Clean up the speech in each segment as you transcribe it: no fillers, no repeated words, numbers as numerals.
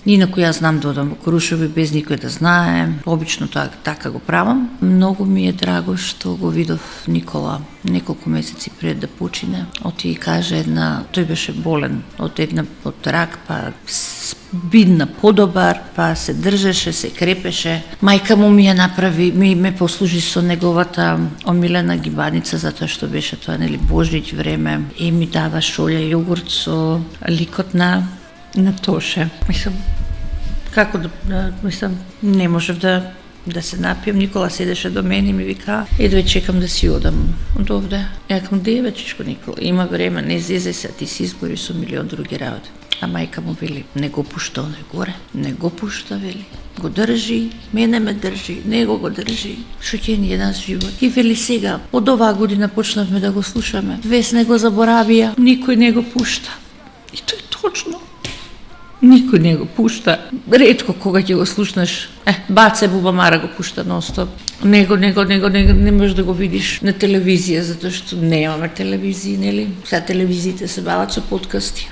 Инаку јас знам да одам во Крушево без никој да знае. Обично така го правам. Многу ми е драго што го видов Никола неколку месеци пред да почине. Оти и каже тој беше болен од рак, па бидна подобар, па се држеше, се крепеше. Мајка му ми ја направи, ме послужи со неговата омилена гибаница, затоа што беше тоа, Божич време, и ми дава шолја јогурт со ликот на Тоше. Како не можев да се напијам. Никола седеше до мене и ми вика: "Едве, чекам да си одам од овде." Јакам: "Деве, чичко Никола, има време, не излезе се, ти си избори со милион други работи." А мајка му вели: "Не го пушта оној горе, не го пушта, вели. Го држи, мене ме држи, него го држи. Што ќе ни е нас живот." И вели: "Сега, од оваа година почнавме да го слушаме. Весне го заборавија, никој не го пушта." И тоа е точно. Никој не го пушта. Ретко кога ќе го слушнеш. Баце Бубамара го пушта нон-стоп. Него не можеш да го видиш на телевизија, затоа што немаме телевизии, нели? Сега телевизиите се бават со подкасти.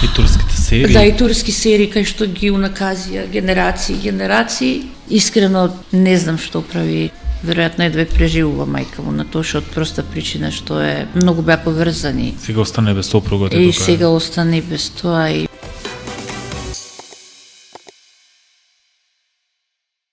И турските серии. Да, и турски серии кај што ги унаказија генерации. Искрено не знам што прави. Веројатно едве преживува мајка му на тоа, од проста причина што многу беа поврзани. Сега остане без сопругот. И сега остане без тоа. И